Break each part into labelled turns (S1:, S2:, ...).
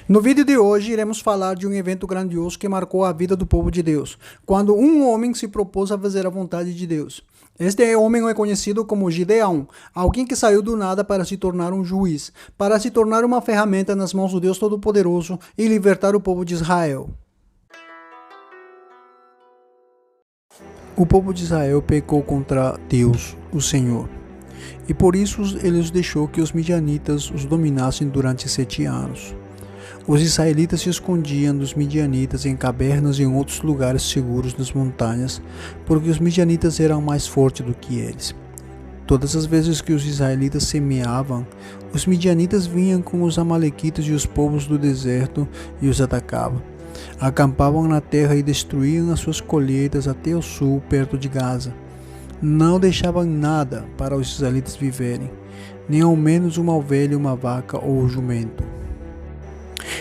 S1: No vídeo de hoje, iremos falar de um evento grandioso que marcou a vida do povo de Deus, quando um homem se propôs a fazer a vontade de Deus. Este homem é conhecido como Gideão, alguém que saiu do nada para se tornar um juiz, para se tornar uma ferramenta nas mãos do Deus Todo-Poderoso e libertar o povo de Israel. O povo de Israel pecou contra Deus, o Senhor, e por isso ele os deixou que os midianitas os dominassem durante 7 anos. Os israelitas se escondiam dos midianitas em cavernas e em outros lugares seguros nas montanhas, porque os midianitas eram mais fortes do que eles. Todas as vezes que os israelitas semeavam, os midianitas vinham com os amalequitas e os povos do deserto e os atacavam. Acampavam na terra e destruíam as suas colheitas até o sul, perto de Gaza. Não deixavam nada para os israelitas viverem, nem ao menos uma ovelha, uma vaca ou um jumento.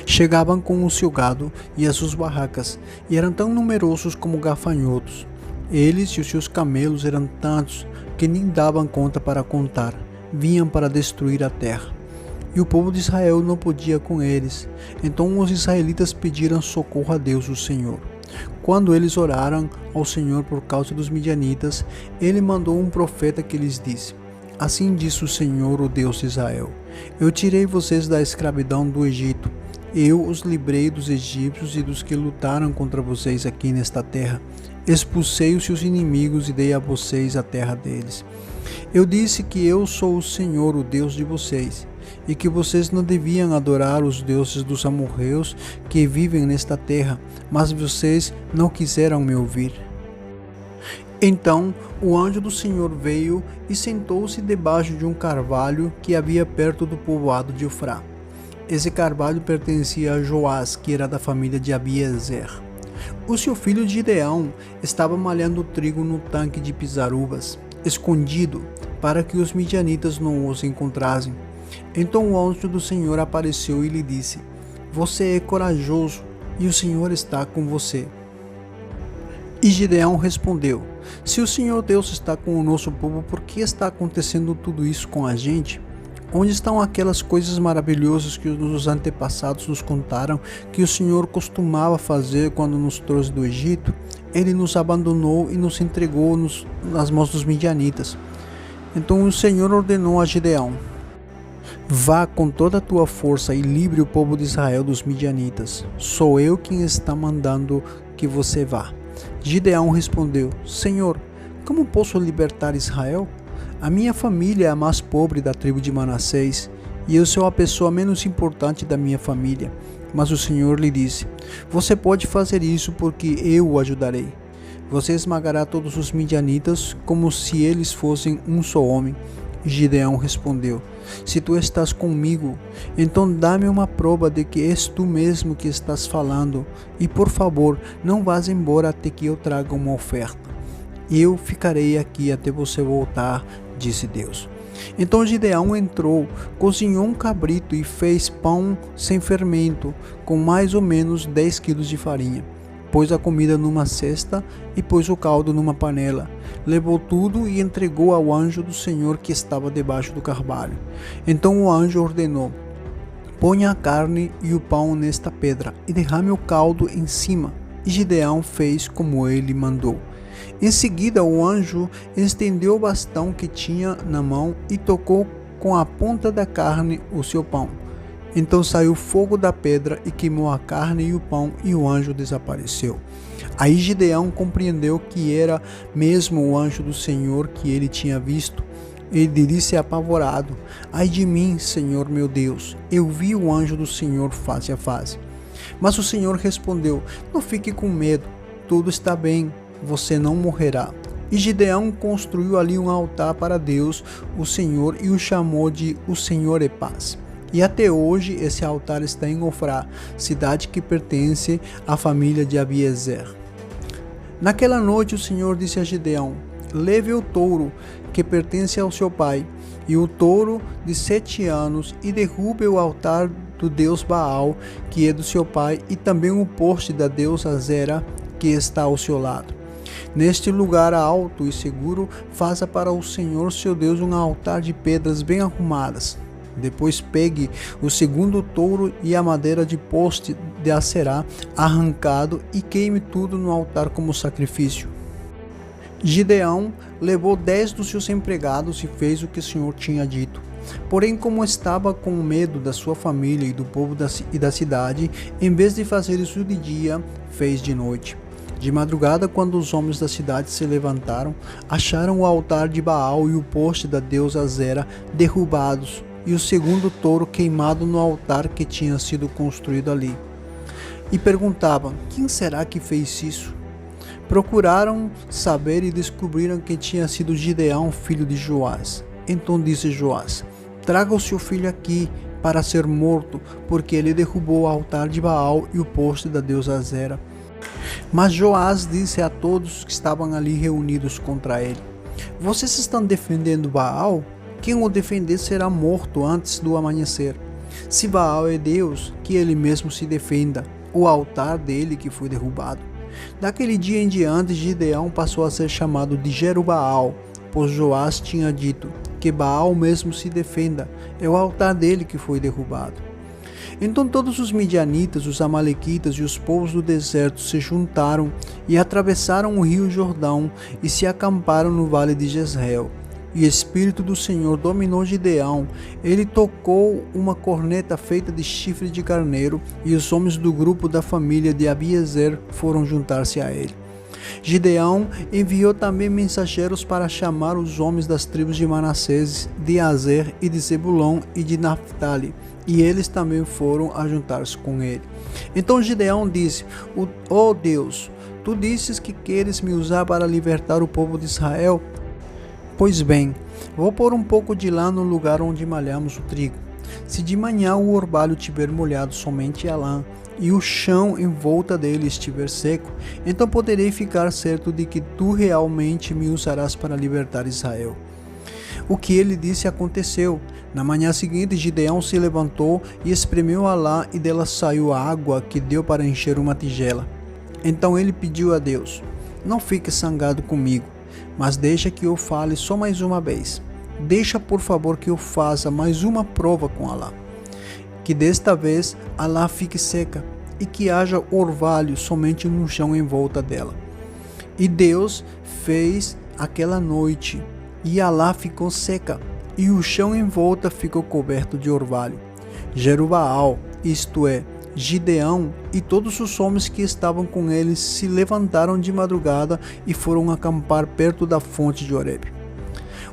S1: Chegavam com o seu gado e as suas barracas, e eram tão numerosos como gafanhotos. Eles e os seus camelos eram tantos que nem davam conta para contar. Vinham para destruir a terra. E o povo de Israel não podia com eles. Então os israelitas pediram socorro a Deus, o Senhor. Quando eles oraram ao Senhor por causa dos midianitas, ele mandou um profeta que lhes disse: Assim diz o Senhor, o Deus de Israel: Eu tirei vocês da escravidão do Egito. Eu os livrei dos egípcios e dos que lutaram contra vocês aqui nesta terra. Expulsei os seus inimigos e dei a vocês a terra deles. Eu disse que eu sou o Senhor, o Deus de vocês, e que vocês não deviam adorar os deuses dos amorreus que vivem nesta terra, mas vocês não quiseram me ouvir. Então o anjo do Senhor veio e sentou-se debaixo de um carvalho que havia perto do povoado de Ofrá. Esse carvalho pertencia a Joás, que era da família de Abiezer. O seu filho Gideão estava malhando trigo no tanque de pisar uvas, escondido, para que os midianitas não os encontrassem. Então o anjo do Senhor apareceu e lhe disse: Você é corajoso, e o Senhor está com você. E Gideão respondeu: Se o Senhor Deus está com o nosso povo, por que está acontecendo tudo isso com a gente? Onde estão aquelas coisas maravilhosas que os antepassados nos contaram que o Senhor costumava fazer quando nos trouxe do Egito? Ele nos abandonou e nos entregou nas mãos dos midianitas. Então o Senhor ordenou a Gideão: Vá com toda a tua força e livre o povo de Israel dos midianitas. Sou eu quem está mandando que você vá. Gideão respondeu: Senhor, como posso libertar Israel? A minha família é a mais pobre da tribo de Manassés, e eu sou a pessoa menos importante da minha família. Mas o Senhor lhe disse: Você pode fazer isso porque eu o ajudarei. Você esmagará todos os midianitas como se eles fossem um só homem. Gideão respondeu: Se tu estás comigo, então dá-me uma prova de que és tu mesmo que estás falando, e por favor, não vás embora até que eu traga uma oferta. Eu ficarei aqui até você voltar, disse Deus. Então Gideão entrou, cozinhou um cabrito e fez pão sem fermento, com mais ou menos 10 quilos de farinha. Pôs a comida numa cesta e pôs o caldo numa panela. Levou tudo e entregou ao anjo do Senhor que estava debaixo do carvalho. Então o anjo ordenou: Ponha a carne e o pão nesta pedra e derrame o caldo em cima. E Gideão fez como ele mandou. Em seguida o anjo estendeu o bastão que tinha na mão e tocou com a ponta da carne o seu pão. Então saiu fogo da pedra e queimou a carne e o pão, e o anjo desapareceu. Aí Gideão compreendeu que era mesmo o anjo do Senhor que ele tinha visto. Ele disse apavorado: Ai de mim, Senhor meu Deus, eu vi o anjo do Senhor face a face. Mas o Senhor respondeu: Não fique com medo, tudo está bem, você não morrerá. E Gideão construiu ali um altar para Deus, o Senhor, e o chamou de O Senhor é Paz. E até hoje esse altar está em Ofrá, cidade que pertence à família de Abiezer. Naquela noite o Senhor disse a Gideão: Leve o touro que pertence ao seu pai, e o touro de 7 anos, e derrube o altar do deus Baal, que é do seu pai, e também o poste da deusa Azera, que está ao seu lado. Neste lugar alto e seguro, faça para o Senhor seu Deus um altar de pedras bem arrumadas. Depois pegue o segundo touro e a madeira de poste de Aserá arrancado e queime tudo no altar como sacrifício. Gideão levou 10 dos seus empregados e fez o que o Senhor tinha dito. Porém, como estava com medo da sua família e do povo e da cidade, em vez de fazer isso de dia, fez de noite. De madrugada, quando os homens da cidade se levantaram, acharam o altar de Baal e o poste da deusa Azera derrubados, e o segundo touro queimado no altar que tinha sido construído ali. E perguntavam: quem será que fez isso? Procuraram saber e descobriram que tinha sido Gideão, filho de Joás. Então disse Joás: traga o seu filho aqui para ser morto, porque ele derrubou o altar de Baal e o poste da deusa Azera. Mas Joás disse a todos que estavam ali reunidos contra ele: vocês estão defendendo Baal? Quem o defender será morto antes do amanhecer. Se Baal é Deus, que ele mesmo se defenda, o altar dele que foi derrubado. Daquele dia em diante, Gideão passou a ser chamado de Jerubaal, pois Joás tinha dito: que Baal mesmo se defenda, é o altar dele que foi derrubado. Então todos os midianitas, os amalequitas e os povos do deserto se juntaram e atravessaram o rio Jordão e se acamparam no vale de Jezreel. E o Espírito do Senhor dominou Gideão. Ele tocou uma corneta feita de chifre de carneiro, e os homens do grupo da família de Abiezer foram juntar-se a ele. Gideão enviou também mensageiros para chamar os homens das tribos de Manassés, de Azer e de Zebulon e de Naphtali, e eles também foram a juntar-se com ele. Então Gideão disse: ó Deus, tu disses que queres me usar para libertar o povo de Israel? Pois bem, vou pôr um pouco de lã no lugar onde malhamos o trigo. Se de manhã o orvalho tiver molhado somente a lã, e o chão em volta dele estiver seco, então poderei ficar certo de que tu realmente me usarás para libertar Israel. O que ele disse aconteceu. Na manhã seguinte, Gideão se levantou e espremeu a lã, e dela saiu a água que deu para encher uma tigela. Então ele pediu a Deus: não fique zangado comigo, mas deixa que eu fale só mais uma vez. Deixa, por favor, que eu faça mais uma prova com a lã. Que desta vez a lã fique seca e que haja orvalho somente no chão em volta dela. E Deus fez aquela noite, e a lã ficou seca, e o chão em volta ficou coberto de orvalho. Jerubaal, isto é, Gideão, e todos os homens que estavam com ele se levantaram de madrugada e foram acampar perto da fonte de Horebe.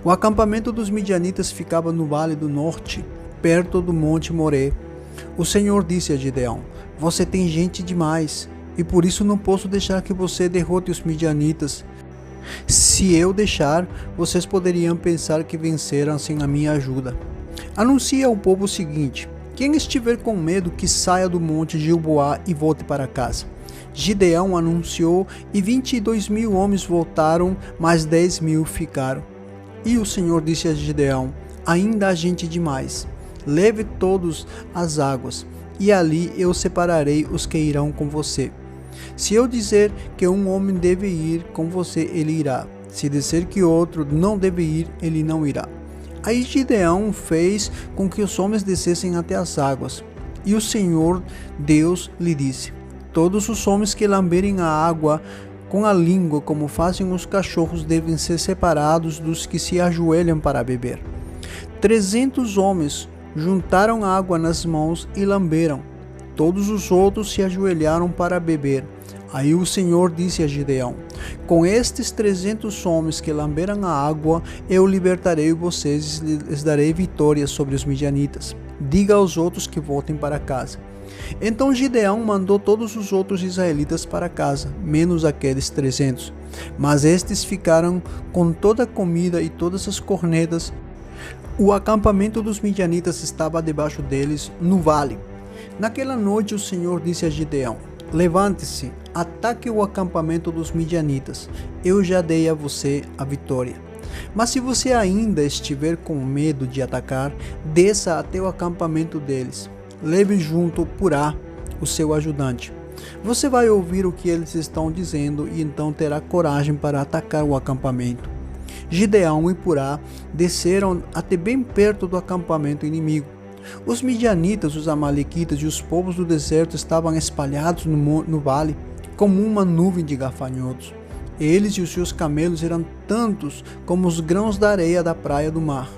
S1: O acampamento dos midianitas ficava no vale do norte, perto do monte Moré. O Senhor disse a Gideão: você tem gente demais, e por isso não posso deixar que você derrote os midianitas. Se eu deixar, vocês poderiam pensar que venceram sem a minha ajuda. Anuncie ao povo o seguinte: quem estiver com medo, que saia do monte Gilboá e volte para casa. Gideão anunciou, e 22.000 homens voltaram, mas 10.000 ficaram. E o Senhor disse a Gideão: ainda há gente demais. Leve todos as águas, e ali eu separarei os que irão com você. Se eu dizer que um homem deve ir com você, ele irá. Se disser que outro não deve ir, ele não irá. Aí Gideão fez com que os homens descessem até as águas. E o Senhor Deus lhe disse: todos os homens que lamberem a água com a língua, como fazem os cachorros, devem ser separados dos que se ajoelham para beber. 300 homens juntaram água nas mãos e lamberam. Todos os outros se ajoelharam para beber. Aí o Senhor disse a Gideão: com estes 300 homens que lamberam a água, eu libertarei vocês e lhes darei vitória sobre os midianitas. Diga aos outros que voltem para casa. Então Gideão mandou todos os outros israelitas para casa, menos aqueles 300. Mas estes ficaram com toda a comida e todas as cornetas. O acampamento dos midianitas estava debaixo deles, no vale. Naquela noite o Senhor disse a Gideão: levante-se, ataque o acampamento dos midianitas. Eu já dei a você a vitória. Mas se você ainda estiver com medo de atacar, desça até o acampamento deles. Leve junto Purá, o seu ajudante. Você vai ouvir o que eles estão dizendo e então terá coragem para atacar o acampamento. Gideão e Purá desceram até bem perto do acampamento inimigo. Os midianitas, os amalequitas e os povos do deserto estavam espalhados no vale, como uma nuvem de gafanhotos. Eles e os seus camelos eram tantos como os grãos da areia da praia do mar.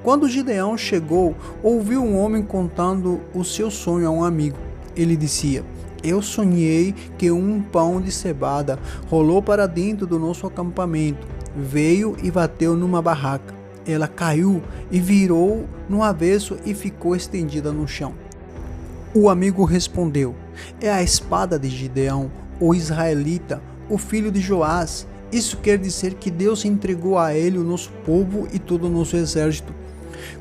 S1: Quando Gideão chegou, ouviu um homem contando o seu sonho a um amigo. Ele dizia: eu sonhei que um pão de cevada rolou para dentro do nosso acampamento, veio e bateu numa barraca. Ela caiu e virou no avesso e ficou estendida no chão. O amigo respondeu: é a espada de Gideão, o israelita, o filho de Joás. Isso quer dizer que Deus entregou a ele o nosso povo e todo o nosso exército.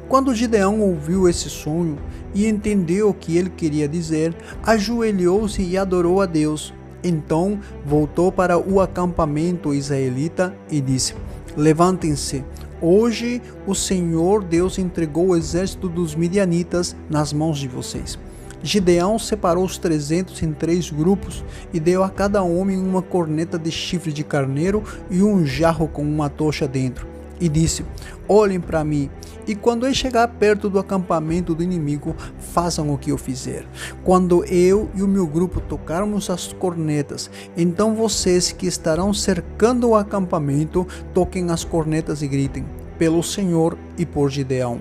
S1: Quando Gideão ouviu esse sonho e entendeu o que ele queria dizer, ajoelhou-se e adorou a Deus. Então voltou para o acampamento israelita e disse: levantem-se, hoje o Senhor Deus entregou o exército dos midianitas nas mãos de vocês. Gideão separou os 300 em 3 grupos e deu a cada homem uma corneta de chifre de carneiro e um jarro com uma tocha dentro. E disse: olhem para mim, e quando eu chegar perto do acampamento do inimigo, façam o que eu fizer. Quando eu e o meu grupo tocarmos as cornetas, então vocês que estarão cercando o acampamento, toquem as cornetas e gritem: pelo Senhor e por Gideão.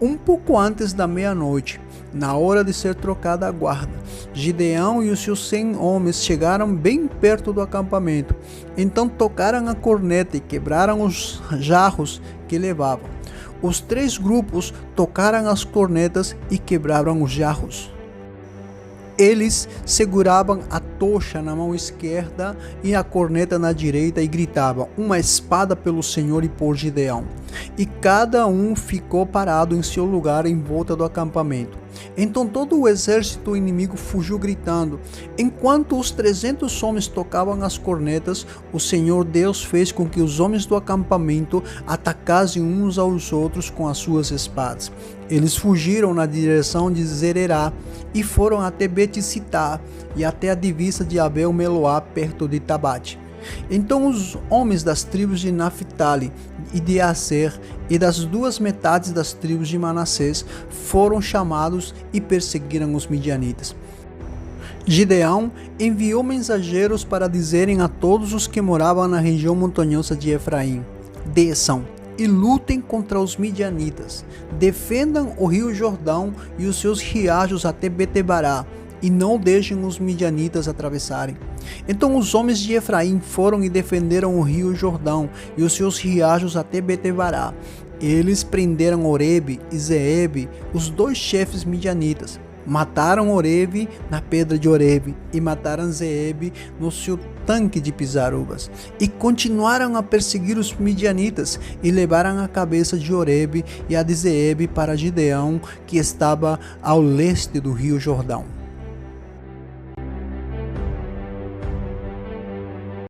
S1: Um pouco antes da meia-noite, na hora de ser trocada a guarda, Gideão e os seus 100 homens chegaram bem perto do acampamento. Então tocaram a corneta e quebraram os jarros que levavam. Os 3 grupos tocaram as cornetas e quebraram os jarros. Eles seguravam a tocha na mão esquerda e a corneta na direita e gritavam: uma espada pelo Senhor e por Gideão. E cada um ficou parado em seu lugar em volta do acampamento. Então todo o exército inimigo fugiu gritando. Enquanto os 300 homens tocavam as cornetas, o Senhor Deus fez com que os homens do acampamento atacassem uns aos outros com as suas espadas. Eles fugiram na direção de Zererá e foram até Bet-Sitá e até a divisa de Abel-Meloá, perto de Tabate. Então os homens das tribos de Naphtali e de Aser e das 2 metades das tribos de Manassés foram chamados e perseguiram os midianitas. Gideão enviou mensageiros para dizerem a todos os que moravam na região montanhosa de Efraim: desçam e lutem contra os midianitas, defendam o rio Jordão e os seus riachos até Betebará, e não deixem os midianitas atravessarem. Então os homens de Efraim foram e defenderam o rio Jordão e os seus riachos até Betebará. Eles prenderam Oreb e Zeeb, os 2 chefes midianitas. Mataram Oreb na pedra de Oreb e mataram Zeeb no seu tanque de pisar uvas. E continuaram a perseguir os midianitas e levaram a cabeça de Oreb e a de Zeeb para Gideão, que estava ao leste do rio Jordão.